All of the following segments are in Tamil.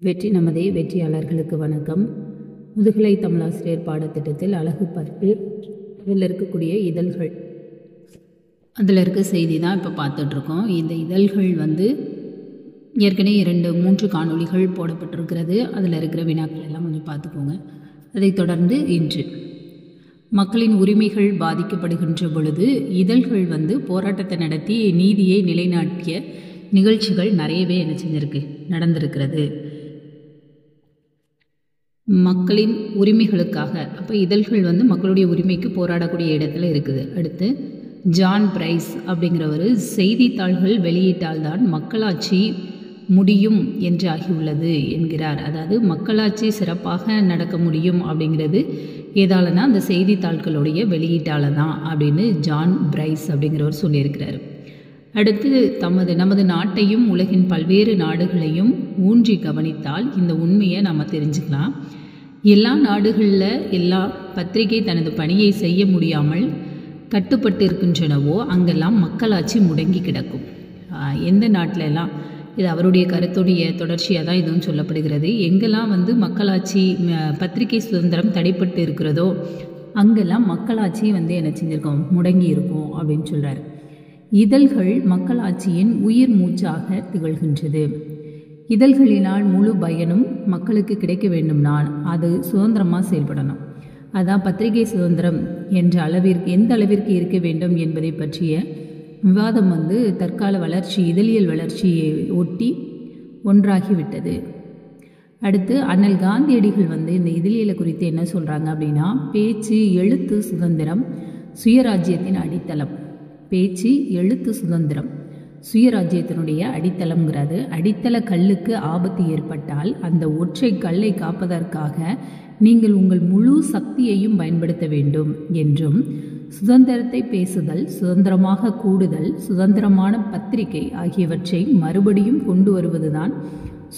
வெற்றி நமதே வெற்றியாளர்களுக்கு வணக்கம். முதுகலை தமிழாசிரியர் பாடத்திட்டத்தில் அழகு 10 இதில் இருக்கக்கூடிய இதழ்கள், அதில் இருக்க செய்தி தான் இப்போ பார்த்துட்ருக்கோம். இந்த இதழ்கள் ஏற்கனவே 2-3 காணொளிகள் போடப்பட்டிருக்கிறது. அதில் இருக்கிற வினாக்கள் எல்லாம் கொஞ்சம் பார்த்துக்கோங்க. அதைத் தொடர்ந்து இன்று மக்களின் உரிமைகள் பாதிக்கப்படுகின்ற பொழுது இதழ்கள் போராட்டத்தை நடத்தி நீதியை நிலைநாட்டிய நிகழ்ச்சிகள் நிறையவே நடந்திருக்கிறது. மக்களின் உரிமைகளுக்காக அப்போ இதழ்கள் மக்களுடைய உரிமைக்கு போராடக்கூடிய இடத்துல இருக்குது. அடுத்து ஜான் பிரைஸ் அப்படிங்கிறவர் செய்தித்தாள்கள் வெளியிட்டால்தான் மக்களாட்சி முடியும் என்று ஆகியுள்ளது என்கிறார். அதாவது மக்களாட்சி சிறப்பாக நடக்க முடியும் அப்படிங்கிறது ஏதாலனா அந்த செய்தித்தாள்களுடைய வெளியீட்டால் தான் அப்படின்னு ஜான் பிரைஸ் அப்படிங்கிறவர் சொல்லியிருக்கிறார். அடுத்து நமது நாட்டையும் உலகின் பல்வேறு நாடுகளையும் ஊன்றி கவனித்தால் இந்த உண்மையை நாம் தெரிஞ்சுக்கலாம். எல்லா நாடுகளில் எல்லா பத்திரிகை தனது பணியை செய்ய முடியாமல் கட்டுப்பட்டு இருக்கின்றனவோ அங்கெல்லாம் மக்களாட்சி முடங்கி கிடக்கும். எந்த நாட்டில எல்லாம் இது அவருடைய கருத்துடைய தொடர்ச்சியாக தான் இதுவும் சொல்லப்படுகிறது. எங்கெல்லாம் மக்களாட்சி பத்திரிகை சுதந்திரம் தடைப்பட்டு இருக்கிறதோ அங்கெல்லாம் மக்களாட்சி என்ன செஞ்சிருக்கோம், முடங்கி இருக்கும் அப்படின்னு சொல்கிறார். இதழ்கள் மக்களாட்சியின் உயிர் மூச்சாக திகழ்கின்றது. இதழ்களினால் முழு பயனும் மக்களுக்கு கிடைக்க வேண்டும்னால் அது சுதந்திரமாக செயல்படணும். அதான் பத்திரிகை சுதந்திரம் எந்த அளவிற்கு இருக்க வேண்டும் என்பதை பற்றிய விவாதம் தற்கால வளர்ச்சி, இதழியல் வளர்ச்சியை ஒட்டி ஒன்றாகிவிட்டது. அடுத்து அண்ணல் காந்தியடிகள் இந்த இதழியலை குறித்து என்ன சொல்கிறாங்க அப்படின்னா, பேச்சு எழுத்து சுதந்திரம் சுயராஜ்யத்தின் அடித்தளம். பேச்சு எழுத்து சுதந்திரம் சுயராஜ்யத்தினுடைய அடித்தளம்ங்கிறது. அடித்தள கல்லுக்கு ஆபத்து ஏற்பட்டால் அந்த ஒற்றை கல்லை காப்பதற்காக நீங்கள் உங்கள் முழு சக்தியையும் பயன்படுத்த வேண்டும் என்றும், சுதந்திரத்தை பேசுதல், சுதந்திரமாக கூடுதல், சுதந்திரமான பத்திரிகை ஆகியவற்றை மறுபடியும் கொண்டு வருவதுதான்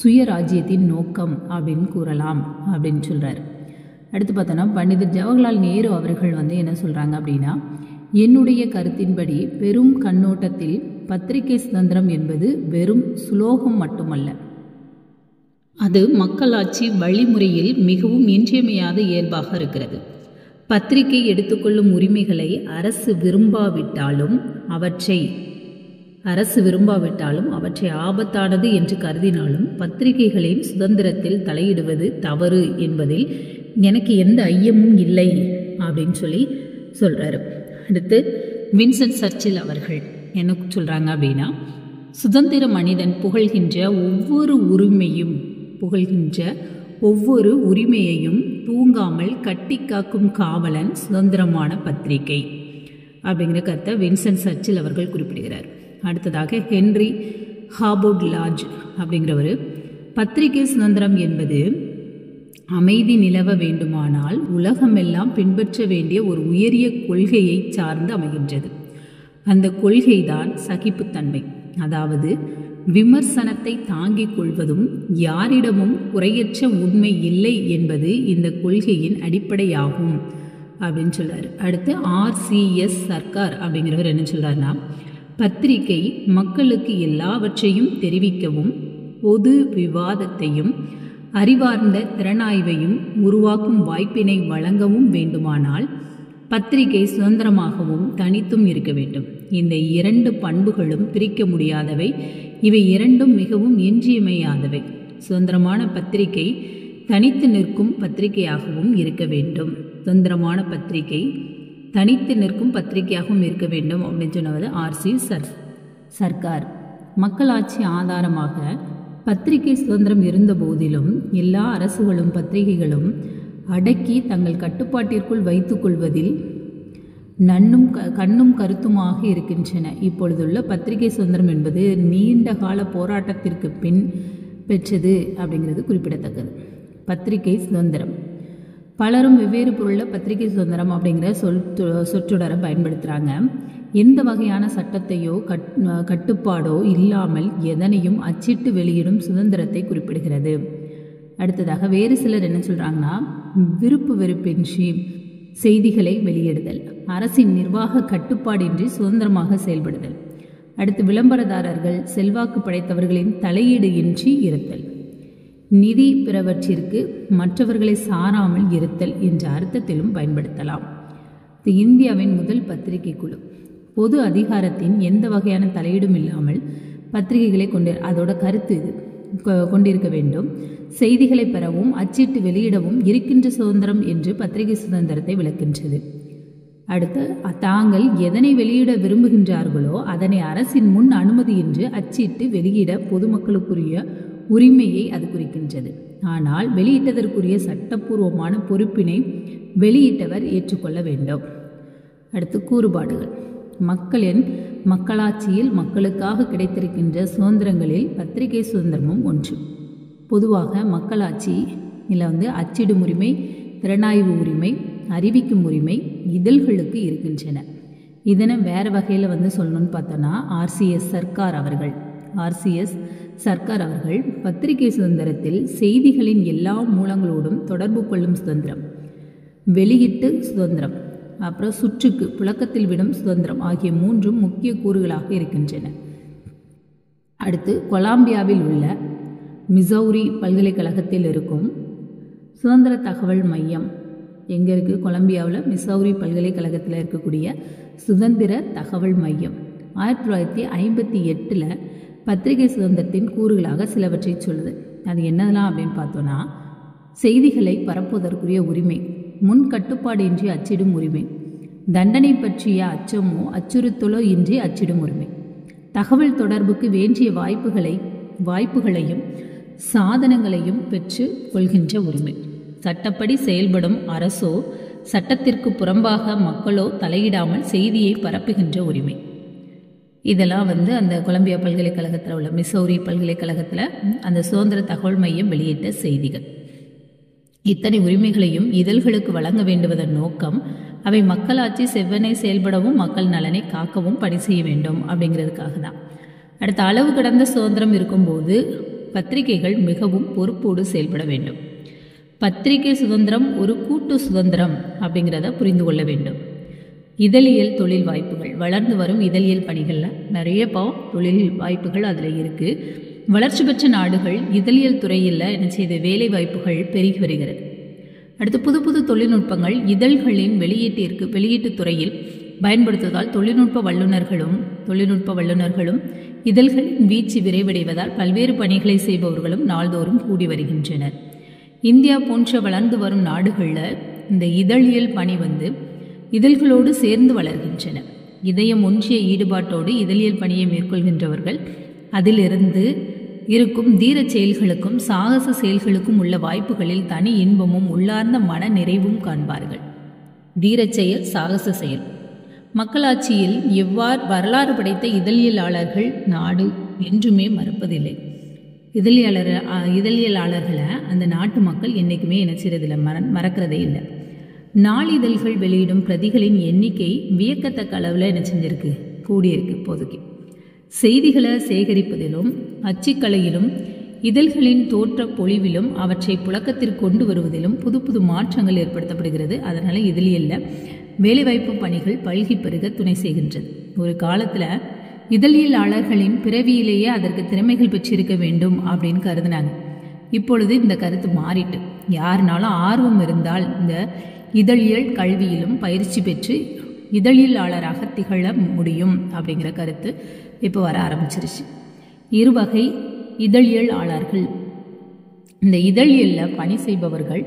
சுயராஜ்யத்தின் நோக்கம் அப்படின்னு கூறலாம் அப்படின்னு சொல்கிறார். அடுத்து பார்த்தோன்னா பண்டிதர் ஜவஹர்லால் நேரு அவர்கள் என்ன சொல்கிறாங்க அப்படின்னா, என்னுடைய கருத்தின்படி பெரும் கண்ணோட்டத்தில் பத்திரிகை சுதந்திரம் என்பது வெறும் சுலோகம் மட்டுமல்ல, அது மக்களாட்சி வழிமுறையில் மிகவும் இன்றியமையாத இயல்பாக இருக்கிறது. பத்திரிகை எடுத்துக்கொள்ளும் உரிமைகளை அரசு விரும்பாவிட்டாலும் அவற்றை ஆபத்தானது என்று கருதினாலும் பத்திரிகைகளின் சுதந்திரத்தில் தலையிடுவது தவறு என்பதில் எனக்கு எந்த ஐயமும் இல்லை அப்படின்னு சொல்கிறாரு. அடுத்து வின்சென்ட் சர்ச்சில் அவர்கள் என்ன சொல்கிறாங்க அப்படின்னா, சுதந்திர மனிதன் புகழ்கின்ற ஒவ்வொரு உரிமையையும் தூங்காமல் கட்டி காக்கும் காவலன் சுதந்திரமான பத்திரிகை அப்படிங்கிற கருத்தை வின்சென்ட் சர்ச்சில் அவர்கள் குறிப்பிடுகிறார். அடுத்ததாக ஹென்றி ஹாபோர்ட் லாட்ஜ் அப்படிங்கிறவர், பத்திரிகை சுதந்திரம் என்பது அமைதி நிலவ வேண்டுமானால் உலகமெல்லாம் பின்பற்ற வேண்டிய ஒரு உயரிய கொள்கையை சார்ந்து அமைகின்றது. அந்த கொள்கைதான் சகிப்புத்தன்மை. அதாவது விமர்சனத்தை தாங்கிக் கொள்வதும் யாரிடமும் குறையற்ற உண்மை இல்லை என்பது இந்த கொள்கையின் அடிப்படையாகும் அப்படின்னு சொல்றாரு. அடுத்து RCS சர்க்கார் அப்படிங்கிறவர் என்ன சொல்றாருன்னா, பத்திரிகை மக்களுக்கு எல்லாவற்றையும் தெரிவிக்கவும் பொது விவாதத்தையும் அறிவார்ந்த திறனாய்வையும் உருவாக்கும் வாய்ப்பினை வழங்கவும் வேண்டுமானால் பத்திரிகை சுதந்திரமாகவும் தனித்தும் இருக்க வேண்டும். இந்த 2 பண்புகளும் பிரிக்க முடியாதவை. இவை 2ம் மிகவும் இன்றியமையாதவை. சுதந்திரமான பத்திரிகை தனித்து நிற்கும் பத்திரிகையாகவும் இருக்க வேண்டும். சுதந்திரமான பத்திரிகை தனித்து நிற்கும் பத்திரிகையாகவும் இருக்க வேண்டும் அப்படின்னு சொன்னது RCS சர்க்கார். மக்களாட்சி ஆதாரமாக பத்திரிகை சுதந்திரம் இருந்த போதிலும் எல்லா அரசுகளும் பத்திரிகைகளும் அடக்கி தங்கள் கட்டுப்பாட்டிற்குள் வைத்துக் கொள்வதில் கண்ணும் கருத்துமாக இருக்கின்றன. இப்பொழுதுள்ள பத்திரிகை சுதந்திரம் என்பது நீண்ட கால போராட்டத்திற்கு பின் பெற்றது அப்படிங்கிறது குறிப்பிடத்தக்கது. பத்திரிகை சுதந்திரம் பலரும் வெவ்வேறு பொருளில் பத்திரிகை சுதந்திரம் அப்படிங்கிற சொற்றொடரை பயன்படுத்துகிறாங்க. எந்த வகையான சட்டத்தையோ கட்டுப்பாடோ இல்லாமல் எதனையும் அச்சிட்டு வெளியிடும் சுதந்திரத்தை குறிப்பிடுகிறது. அடுத்ததாக வேறு சிலர் என்ன சொல்கிறாங்கன்னா, விருப்பு வெறுப்பின்றி செய்திகளை வெளியிடுதல், அரசின் நிர்வாக கட்டுப்பாடின்றி சுதந்திரமாக செயல்படுதல். அடுத்து விளம்பரதாரர்கள் செல்வாக்கு படைத்தவர்களின் தலையீடு இன்றி இருத்தல். நிதி பிறவற்றிற்கு மற்றவர்களை சாராமல் இருத்தல் என்ற அர்த்தத்திலும் பயன்படுத்தலாம். இது இந்தியாவின் முதல் பத்திரிகை குழு. பொது அதிகாரத்தின் எந்த வகையான தலையீடும் இல்லாமல் பத்திரிகைகளை அதோட கருத்து இது கொண்டிருக்க வேண்டும். செய்திகளை பெறவும் அச்சிட்டு வெளியிடவும் இருக்கின்ற சுதந்திரம் என்று பத்திரிகை சுதந்திரத்தை விளக்கின்றது. அடுத்து, தாங்கள் எதனை வெளியிட விரும்புகின்றார்களோ அதனை அரசின் முன் அனுமதியின்றி அச்சிட்டு வெளியிட பொதுமக்களுக்குரிய உரிமையை அது குறிக்கின்றது. ஆனால் வெளியிட்டதற்குரிய சட்டப்பூர்வமான பொறுப்பினை வெளியிட்டவர் ஏற்றுக்கொள்ள வேண்டும். அடுத்து, கூறுபாடுகள். மக்களாட்சியில் மக்களுக்காக கிடைத்திருக்கின்ற சுதந்திரங்களில் பத்திரிகை சுதந்திரமும் ஒன்று. பொதுவாக மக்களாட்சியில் அச்சிடும் உரிமை, திறனாய்வு உரிமை, அறிவிக்கும் உரிமை இதழ்களுக்கு இருக்கின்றன. இதனை வேறு வகையில் சொல்லணும்னு பார்த்தோன்னா ஆர்சிஎஸ் சர்க்கார் அவர்கள் பத்திரிகை சுதந்திரத்தில் செய்திகளின் எல்லா மூலங்களோடும் தொடர்பு கொள்ளும் சுதந்திரம், வெளியீட்டு சுதந்திரம், அப்புறம் சுற்றுக்கு புழக்கத்தில் விடும் சுதந்திரம் ஆகிய மூன்றும் முக்கிய கூறுகளாக இருக்கின்றன. அடுத்து, கொலம்பியாவில் உள்ள மிசௌரி பல்கலைக்கழகத்தில் இருக்கும் சுதந்திர தகவல் மையம் எங்கே இருக்குது? கொலம்பியாவில் மிசௌரி பல்கலைக்கழகத்தில் இருக்கக்கூடிய சுதந்திர தகவல் மையம் 1958 பத்திரிகை சுதந்திரத்தின் கூறுகளாக சிலவற்றை சொல்லுது. அது என்னதெல்லாம் அப்படின்னு பார்த்தோன்னா, செய்திகளை பரப்புவதற்குரிய உரிமை, முன் கட்டுப்பாடு இன்றி அச்சிடும் உரிமை, தண்டனை பற்றிய அச்சமோ அச்சுறுத்தலோ இன்றி அச்சிடும் உரிமை, தகவல் தொடர்புக்கு வேண்டிய வாய்ப்புகளையும் சாதனங்களையும் பெற்று கொள்கின்ற உரிமை, சட்டப்படி செயல்படும் அரசோ சட்டத்திற்கு புறம்பாக மக்களோ தலையிடாமல் செய்தியை பரப்புகின்ற உரிமை. இதெல்லாம் அந்த கொலம்பியா பல்கலைக்கழகத்தில் உள்ள மிசௌரி பல்கலைக்கழகத்தில் அந்த சுதந்திர தகவல் மையம் வெளியிட்ட செய்திகள். இத்தனை உரிமைகளையும் இதழ்களுக்கு வழங்க வேண்டுவதன் நோக்கம் அவை மக்களாட்சி செவ்வனே செயல்படவும் மக்கள் நலனை காக்கவும் பணி செய்ய வேண்டும் அப்படிங்கிறதுக்காக தான். அடுத்த, அளவு கடந்த சுதந்திரம் இருக்கும்போது பத்திரிகைகள் மிகவும் பொறுப்போடு செயல்பட வேண்டும். பத்திரிகை சுதந்திரம் ஒரு கூட்டு சுதந்திரம் அப்படிங்கிறத புரிந்து கொள்ள வேண்டும். இதழியல் தொழில் வாய்ப்புகள், வளர்ந்து வரும் இதழியல் பணிகளில் நிறைய தொழில் வாய்ப்புகள் அதில் இருக்குது. வளர்ச்சி பெற்ற நாடுகள் இதழியல் துறையில் வேலை வாய்ப்புகள் பெருகி வருகிறது. அடுத்து, புது புது தொழில்நுட்பங்கள் இதழ்களின் வெளியீட்டு துறையில் பயன்படுத்துவதால் தொழில்நுட்ப வல்லுநர்களும் இதழ்களின் வீச்சு விரைவடைவதால் பல்வேறு பணிகளை செய்பவர்களும் நாள்தோறும் கூடி வருகின்றனர். இந்தியா போன்ற வளர்ந்து வரும் நாடுகளில் இந்த இதழியல் பணி இதழ்களோடு சேர்ந்து வளர்கின்றன. இதயம் ஒன்றிய ஈடுபாட்டோடு இதழியல் பணியை மேற்கொள்கின்றவர்கள் அதிலிருந்து இருக்கும் தீர செயல்களுக்கும் சாகச செயல்களுக்கும் உள்ள வாய்ப்புகளில் தனி இன்பமும் உள்ளார்ந்த மன நிறைவும் காண்பார்கள். தீரச் செயல், சாகச செயல். மக்களாட்சியில் வரலாறு படைத்த இதழியலாளர்கள் நாடு என்றுமே மறப்பதில்லை. இதழியலாளர்களை அந்த நாட்டு மக்கள் என்றைக்குமே செய்யறதில்லை, மறக்கிறதே இல்லை. நாளிதழ்கள் வெளியிடும் பிரதிகளின் எண்ணிக்கை வியக்கத்தக்க அளவில் கூடியிருக்கு. இப்போதைக்கு செய்திகளை சேகரிப்பதிலும் அச்சுக்கலையிலும் இதழ்களின் தோற்ற பொழிவிலும் அவற்றை புழக்கத்திற்கு கொண்டு வருவதிலும் புது புது மாற்றங்கள் ஏற்படுத்தப்படுகிறது. அதனால் இதழியலில் வேலைவாய்ப்பு பணிகள் பல்கி பெருக துணை செய்கின்றது. ஒரு காலத்தில் இதழியலாளர்களின் பிறவியிலேயே அதற்கு திறமைகள் பெற்றிருக்க வேண்டும் அப்படின்னு கருதினாங்க. இப்பொழுது இந்த கருத்து மாறிட்டு யாருனாலும் ஆர்வம் இருந்தால் இந்த இதழியல் கல்வியிலும் பயிற்சி பெற்று இதழியலாளராக திகழ முடியும் அப்படிங்கிற கருத்து இப்போ வர ஆரம்பிச்சிருச்சு. இருவகை இதழியலாளர்கள். இந்த இதழியலில் பணி செய்பவர்கள்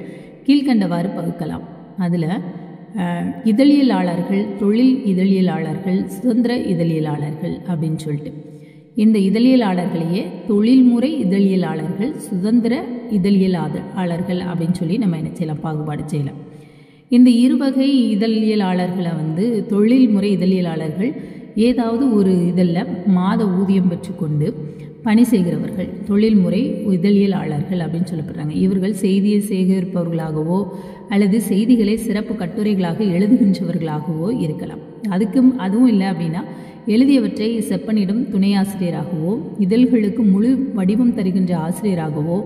கீழ்கண்டவாறு பகுக்கலாம். அதில் இதழியலாளர்கள், தொழில் இதழியலாளர்கள், சுதந்திர இதழியலாளர்கள் அப்படின்னு சொல்லிட்டு இந்த இதழியலாளர்களையே தொழில்முறை இதழியலாளர்கள், சுதந்திர இதழியலாளர்கள் அப்படின்னு சொல்லி நம்ம என்ன செய்யலாம், பாகுபாடு செய்யலாம். இந்த இருவகை இதழியலாளர்களை தொழில்முறை இதழியலாளர்கள் ஏதாவது ஒரு இதழில் மாத ஊதியம் பெற்றுக்கொண்டு பணி செய்கிறவர்கள் தொழில்முறை இதழியலாளர்கள் அப்படின்னு சொல்லப்படுறாங்க. இவர்கள் செய்தியை சேகரிப்பவர்களாகவோ அல்லது செய்திகளை சிறப்பு கட்டுரைகளாக எழுதுகின்றவர்களாகவோ இருக்கலாம். அதுவும் இல்லை அப்படின்னா எழுதியவற்றை செப்பனிடும் துணை ஆசிரியராகவோ, இதழ்களுக்கு முழு வடிவம் தருகின்ற ஆசிரியராகவோ,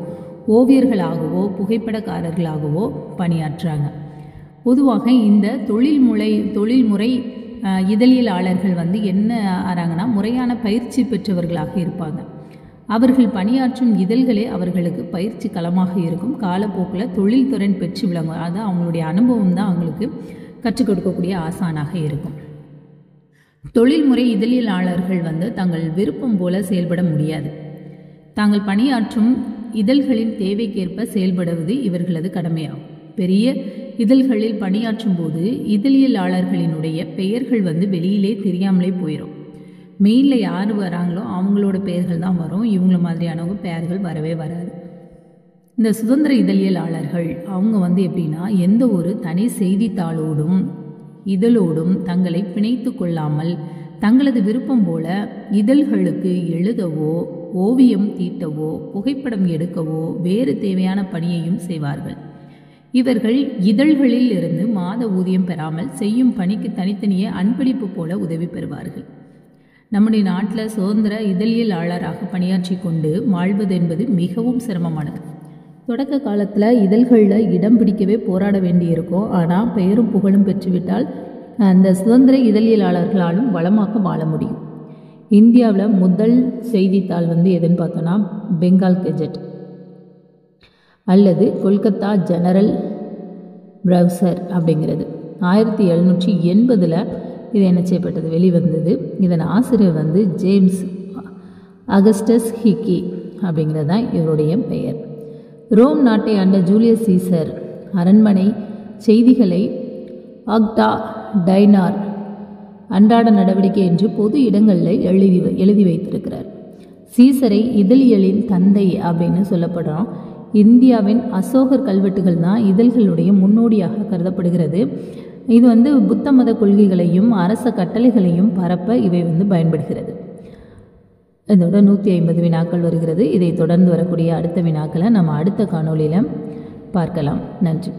ஓவியர்களாகவோ, புகைப்படக்காரர்களாகவோ பணியாற்றுறாங்க. பொதுவாக இந்த தொழில்முறை இதழியலாளர்கள் என்ன ஆறாங்கன்னா முறையான பயிற்சி பெற்றவர்களாக இருப்பாங்க. அவர்கள் பணியாற்றும் இதழ்களே அவர்களுக்கு பயிற்சி களமாக இருக்கும். காலப்போக்கில் தொழில் திறன் பெற்று விளங்கும். அது அவங்களுடைய அனுபவம் தான் அவங்களுக்கு கற்றுக் கொடுக்கக்கூடிய ஆசானாக இருக்கும். தொழில்முறை இதழியலாளர்கள் தங்கள் விருப்பம் போல செயல்பட முடியாது. தாங்கள் பணியாற்றும் இதழ்களின் தேவைக்கேற்ப செயல்படுவது இவர்களது கடமையாகும். பெரிய இதழ்களில் பணியாற்றும் போது இதழியலாளர்களினுடைய பெயர்கள் வெளியிலே தெரியாமலே போயிடும். மெயிலில் யார் வராங்களோ அவங்களோட பெயர்கள் தான் வரும். இவங்கள மாதிரியானவங்க பெயர்கள் வரவே வராது. இந்த சுதந்திர இதழியலாளர்கள் அவங்க எப்படின்னா எந்த ஒரு தனி செய்தித்தாளோடும் இதழோடும் தங்களை பிணைத்து கொள்ளாமல் தங்களது விருப்பம் போல இதழ்களுக்கு எழுதவோ ஓவியம் தீட்டவோ புகைப்படம் எடுக்கவோ வேறு தேவையான பணியையும் செய்வார்கள். இவர்கள் இதழ்களில் இருந்து மாத ஊதியம் பெறாமல் செய்யும் பணிக்கு தனித்தனியே அன்பளிப்பு போல உதவி பெறுவார்கள். நம்முடைய நாட்டில் சுதந்திர இதழியலாளராக பணியாற்றி கொண்டு வாழ்வது என்பது மிகவும் சிரமமானது. தொடக்க காலத்தில் இதழ்களில் இடம் பிடிக்கவே போராட வேண்டியிருக்கும். ஆனால் பெயரும் புகழும் பெற்றுவிட்டால் அந்த சுதந்திர இதழியலாளர்களாலும் வளமாக வாழ முடியும். இந்தியாவில் முதல் செய்தித்தாள் எதுன்னு பார்த்தோன்னா பெங்கால் கெஜெட் அல்லது கொல்கத்தா ஜெனரல் ப்ரௌசர் அப்படிங்கிறது. 1780 இது என்ன செய்யப்பட்டது, வெளிவந்தது. இதன் ஆசிரியர் ஜேம்ஸ் அகஸ்டஸ் ஹிக்கி அப்படிங்கிறது தான் இவருடைய பெயர். ரோம் நாட்டை ஆண்ட ஜூலியஸ் சீசர் அரண்மனை செய்திகளை ஆக்டா டைனார் அன்றாட நடவடிக்கை என்று பொது இடங்களில் எழுதி வைத்திருக்கிறார். சீசரை இதழியலின் தந்தை அப்படின்னு சொல்லப்படுறோம். இந்தியாவின் அசோகர் கல்வெட்டுகள் தான் இதழ்களுடைய முன்னோடியாக கருதப்படுகிறது. இது புத்த மத கொள்கைகளையும் அரச கட்டளைகளையும் பரப்ப இவை பயன்படுகிறது. இதோட 150 வினாக்கள் வருகிறது. இதை தொடர்ந்து வரக்கூடிய அடுத்த வினாக்களை நம்ம அடுத்த காணொளியில் பார்க்கலாம். நன்றி.